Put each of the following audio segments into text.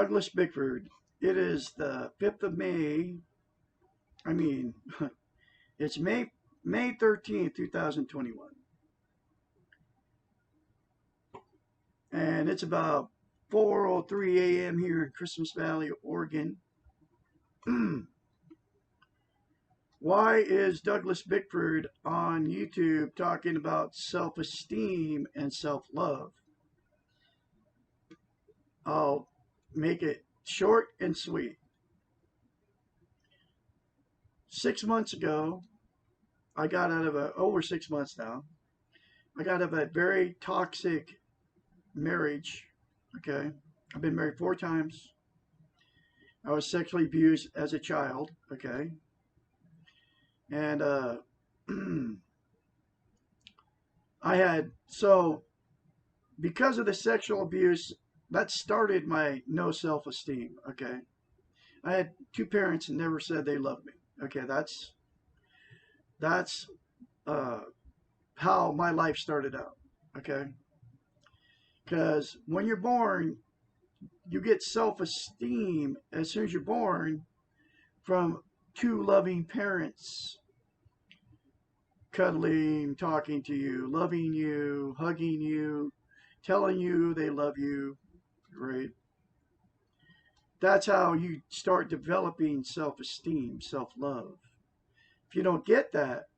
Douglas Bickford. It is the 5th of May. I mean, it's May 13th, 2021. And it's about 4:03 a.m. here in Christmas Valley, Oregon. Why is Douglas Bickford on YouTube talking about self-esteem and self-love? I'll make it short and sweet. 6 months ago, I got out of over 6 months now, I got out of a very toxic marriage. Okay. I've been married 4 times. I was sexually abused as a child. Okay. And because of the sexual abuse, that started my no self-esteem. Okay. I had 2 parents that never said they loved me. Okay. That's uh, how my life started out. Okay. Because when you're born, you get self-esteem as soon as you're born from 2 loving parents cuddling, talking to you, loving you, hugging you, telling you they love you, right? That's how you start developing self-esteem, self-love. If you don't get that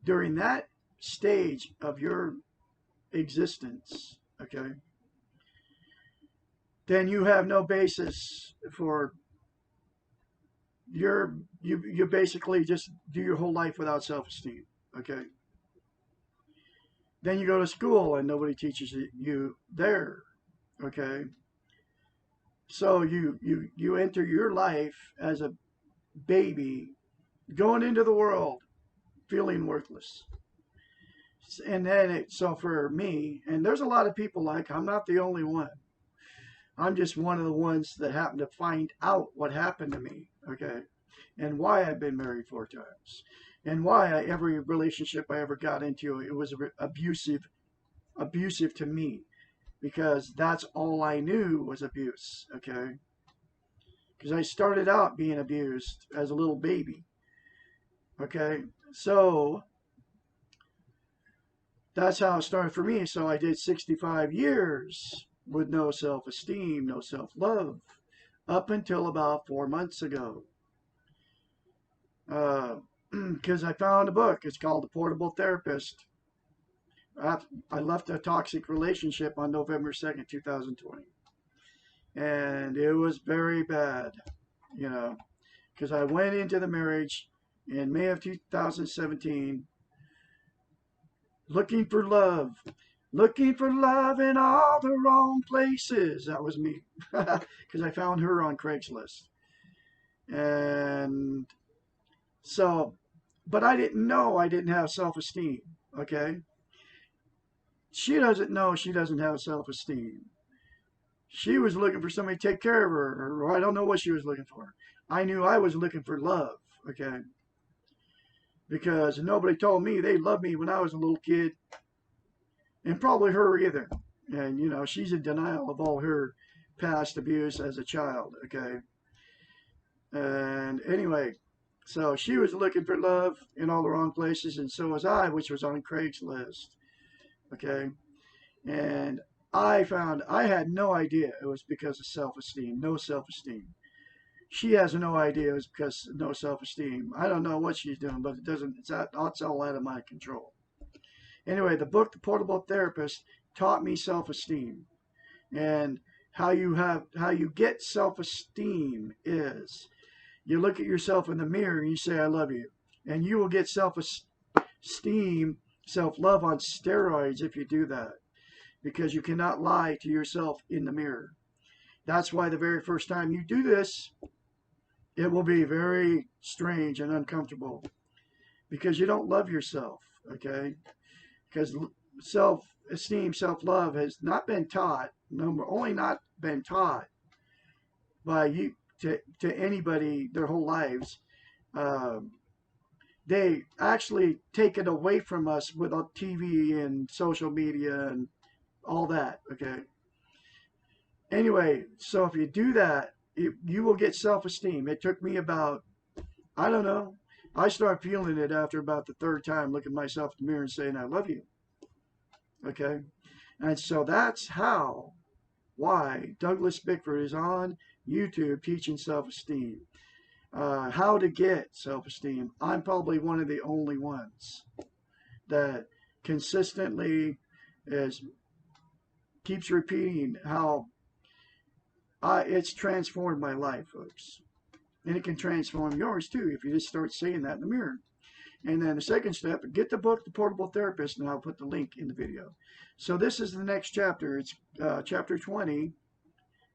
during that stage of your existence, okay, then you have no basis for you basically just do your whole life without self-esteem. Okay. Then you go to school and nobody teaches you there. Okay. So you enter your life as a baby, going into the world feeling worthless. And then so for me, and there's a lot of people, like, I'm not the only one. I'm just one of the ones that happened to find out what happened to me, okay, and why I've been married 4 times, and why every relationship I ever got into, it was abusive to me, because that's all I knew was abuse, okay, because I started out being abused as a little baby, okay, so that's how it started for me. So I did 65 years with no self-esteem, no self-love, up until about 4 months ago. Because I found a book. It's called The Portable Therapist. I left a toxic relationship on November 2nd, 2020. And it was very bad, because I went into the marriage in May of 2017 looking for love. Looking for love in all the wrong places. That was me. Because I found her on Craigslist. And so, but I didn't know I didn't have self-esteem. Okay? She doesn't know she doesn't have self-esteem. She was looking for somebody to take care of her, or I don't know what she was looking for. I knew I was looking for love. Okay? Because nobody told me they loved me when I was a little kid. And probably her either. And, she's in denial of all her past abuse as a child, okay? And anyway, so she was looking for love in all the wrong places, and so was I, which was on Craigslist, okay? And I found I had no idea it was because of self-esteem, no self-esteem. She has no idea it was because of no self-esteem. I don't know what she's doing, but it's all out of my control. Anyway, the book, The Portable Therapist, taught me self-esteem. And how you get self-esteem is you look at yourself in the mirror and you say, I love you. And you will get self-esteem, self-love on steroids if you do that. Because you cannot lie to yourself in the mirror. That's why the very first time you do this, it will be very strange and uncomfortable. Because you don't love yourself, okay? Because self-esteem, self-love has not been taught, only not been taught by you to anybody their whole lives. They actually take it away from us with TV and social media and all that, okay? Anyway, so if you do that, you will get self-esteem. It took me about, I don't know, I started feeling it after about the third time, looking myself in the mirror and saying, I love you. Okay. And so that's why Douglas Bickford is on YouTube teaching self-esteem. How to get self-esteem. I'm probably one of the only ones that consistently is keeps repeating how it's transformed my life, folks. And it can transform yours too if you just start saying that in the mirror. And then the second step, get the book, The Portable Therapist, and I'll put the link in the video. So this is the next chapter. It's chapter 20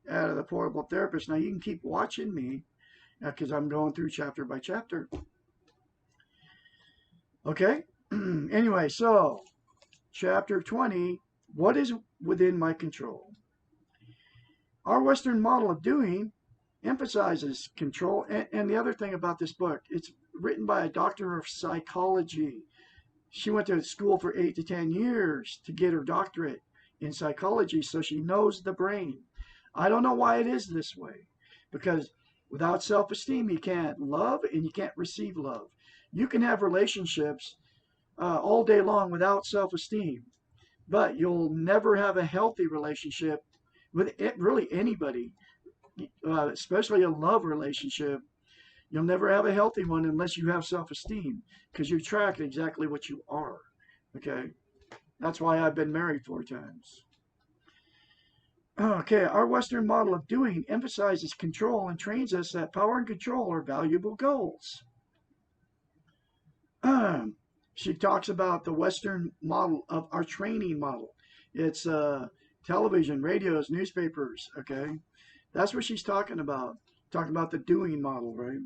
out of The Portable Therapist. Now you can keep watching me because I'm going through chapter by chapter. Okay? Anyway, so chapter 20, what is within my control? Our Western model of doing emphasizes control. And the other thing about this book, it's written by a doctor of psychology. She went to school for 8 to 10 years to get her doctorate in psychology, so she knows the brain. I don't know why it is this way, because without self-esteem, you can't love and you can't receive love. You can have relationships all day long without self-esteem, but you'll never have a healthy relationship with really anybody, especially a love relationship. You'll never have a healthy one unless you have self-esteem, because you track exactly what you are. Okay? That's why I've been married 4 times. Okay, our Western model of doing emphasizes control and trains us that power and control are valuable goals. She talks about the Western model of our training model. It's television, radios, newspapers, okay? That's what she's talking about. Talking about the doing model, right?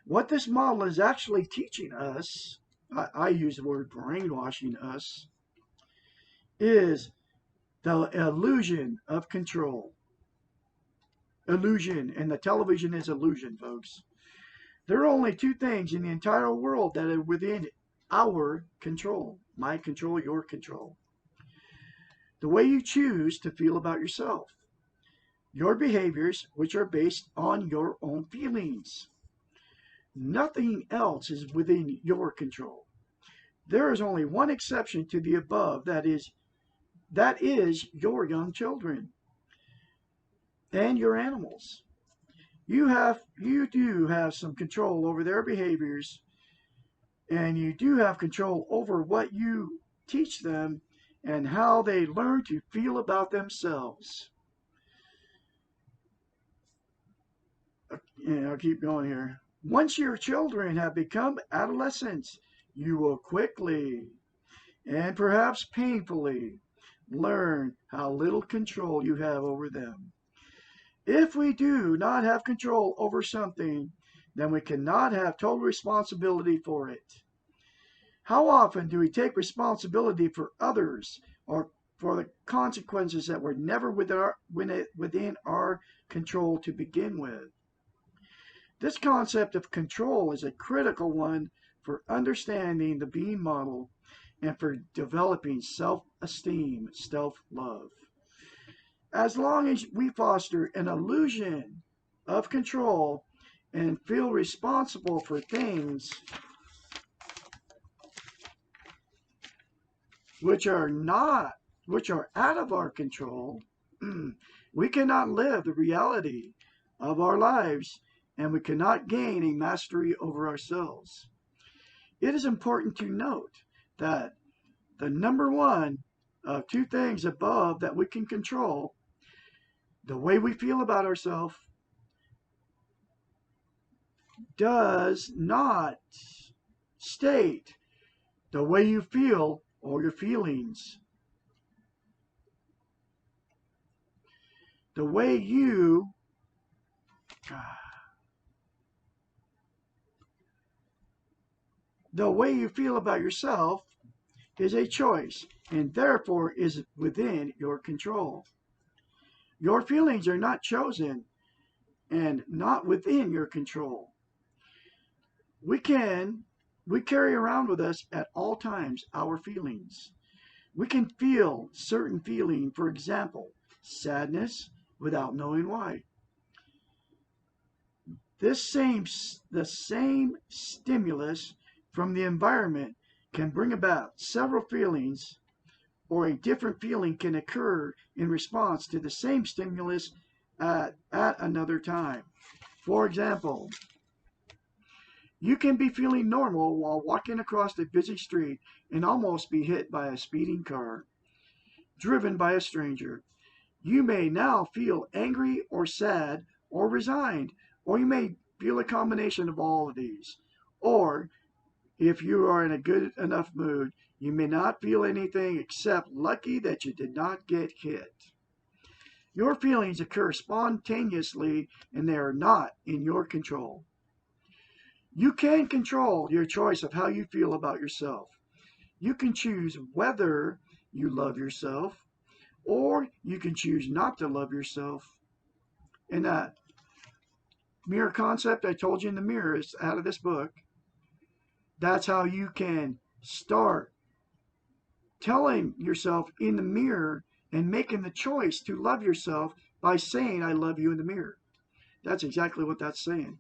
What this model is actually teaching us, I use the word brainwashing us, is the illusion of control. Illusion, and the television is illusion, folks. There are only 2 things in the entire world that are within our control. My control, your control. The way you choose to feel about yourself. Your behaviors, which are based on your own feelings. Nothing else is within your control. There is only one exception to the above, that is your young children and your animals. You do have some control over their behaviors, and you do have control over what you teach them and how they learn to feel about themselves. And I'll keep going here. Once your children have become adolescents, you will quickly and perhaps painfully learn how little control you have over them. If we do not have control over something, then we cannot have total responsibility for it. How often do we take responsibility for others or for the consequences that were never within our control to begin with? This concept of control is a critical one for understanding the being model and for developing self-esteem, self-love. As long as we foster an illusion of control and feel responsible for things which are out of our control, we cannot live the reality of our lives, and we cannot gain a mastery over ourselves. It is important to note that the number one of 2 things above that we can control, the way we feel about ourselves, does not state the way you feel or your feelings. The way you feel about yourself is a choice and therefore is within your control. Your feelings are not chosen and not within your control. We carry around with us at all times our feelings. We can feel certain feeling, for example, sadness, without knowing why. The same stimulus from the environment can bring about several feelings, or a different feeling can occur in response to the same stimulus at another time. For example, you can be feeling normal while walking across a busy street and almost be hit by a speeding car, driven by a stranger. You may now feel angry or sad or resigned, or you may feel a combination of all of these. Or, if you are in a good enough mood, you may not feel anything except lucky that you did not get hit. Your feelings occur spontaneously and they are not in your control. You can control your choice of how you feel about yourself. You can choose whether you love yourself, or you can choose not to love yourself. And that mirror concept I told you in the mirror is out of this book. That's how you can start telling yourself in the mirror and making the choice to love yourself by saying, I love you in the mirror. That's exactly what that's saying.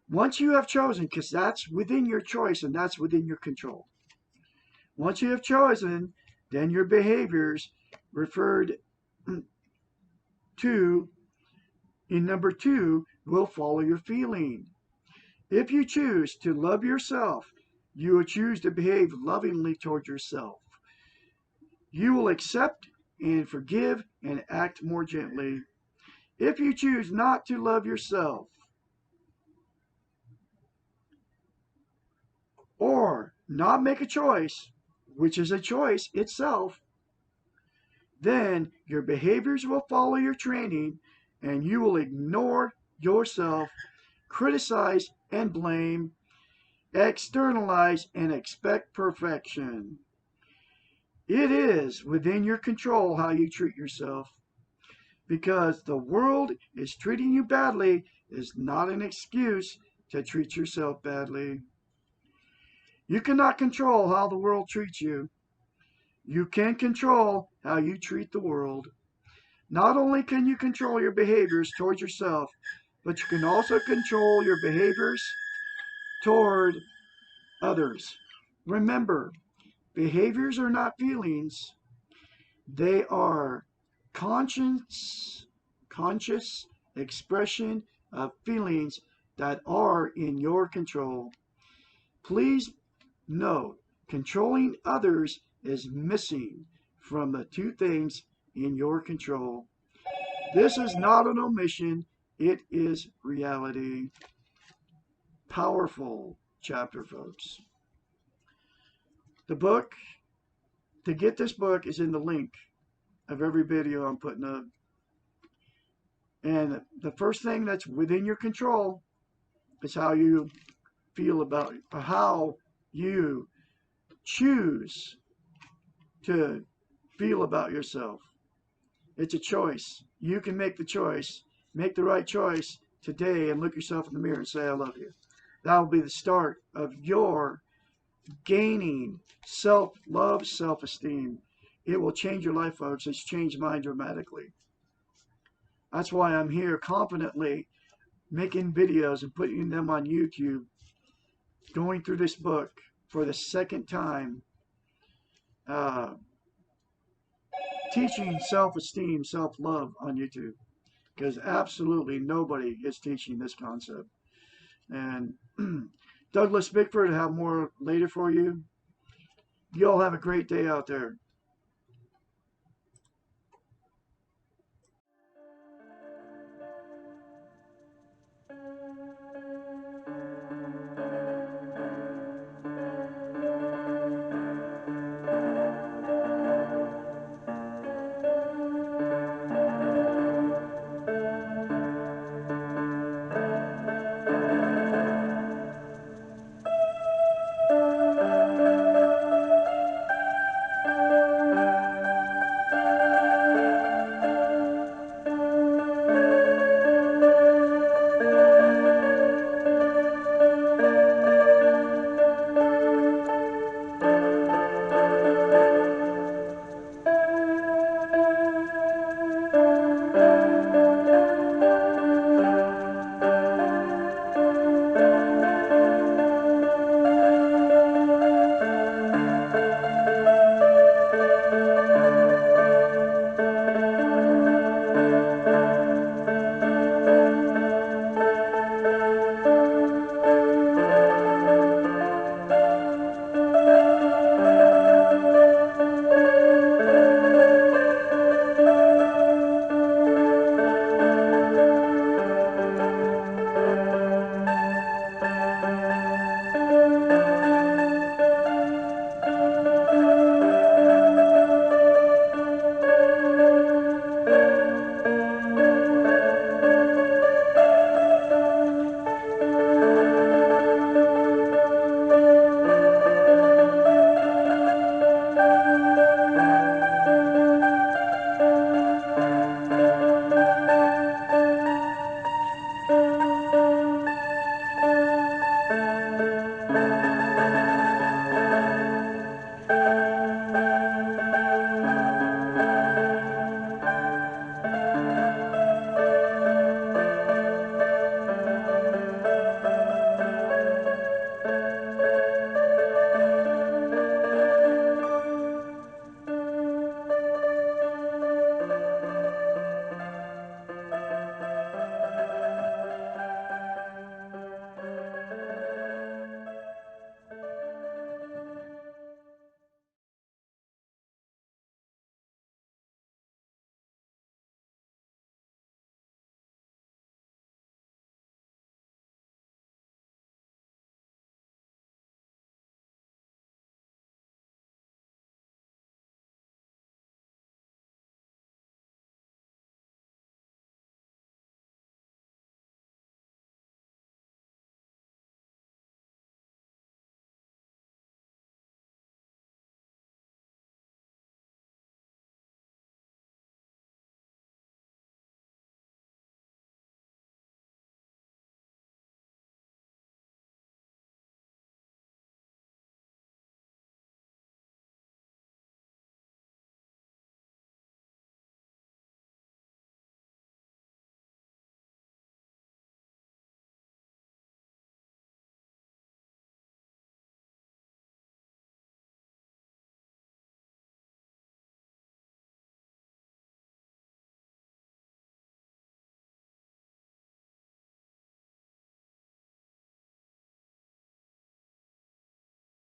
Once you have chosen, because that's within your choice and that's within your control. Once you have chosen, then your behaviors referred to in number 2 will follow your feeling. If you choose to love yourself, you will choose to behave lovingly toward yourself. You will accept and forgive and act more gently. If you choose not to love yourself, or not make a choice, which is a choice itself, then your behaviors will follow your training and you will ignore yourself, criticize and blame, externalize and expect perfection. It is within your control how you treat yourself, because the world is treating you badly is not an excuse to treat yourself badly. You cannot control how the world treats you. You can control how you treat the world. Not only can you control your behaviors towards yourself, but you can also control your behaviors toward others. Remember, behaviors are not feelings. They are conscious expression of feelings that are in your control. Please note, controlling others is missing from the 2 things in your control. This is not an omission, it is reality. Powerful chapter, folks. The book, to get this book, is in the link of every video I'm putting up. And the first thing that's within your control is how you feel about, how you choose to feel about yourself. It's a choice. You can make the choice. Make the right choice today and look yourself in the mirror and say, I love you. That will be the start of your gaining self-love, self-esteem. It will change your life, folks. It's changed mine dramatically. That's why I'm here confidently making videos and putting them on YouTube, going through this book for the second time, teaching self-esteem, self-love on YouTube, because absolutely nobody is teaching this concept. And Douglas Bickford will have more later for you. You all have a great day out there.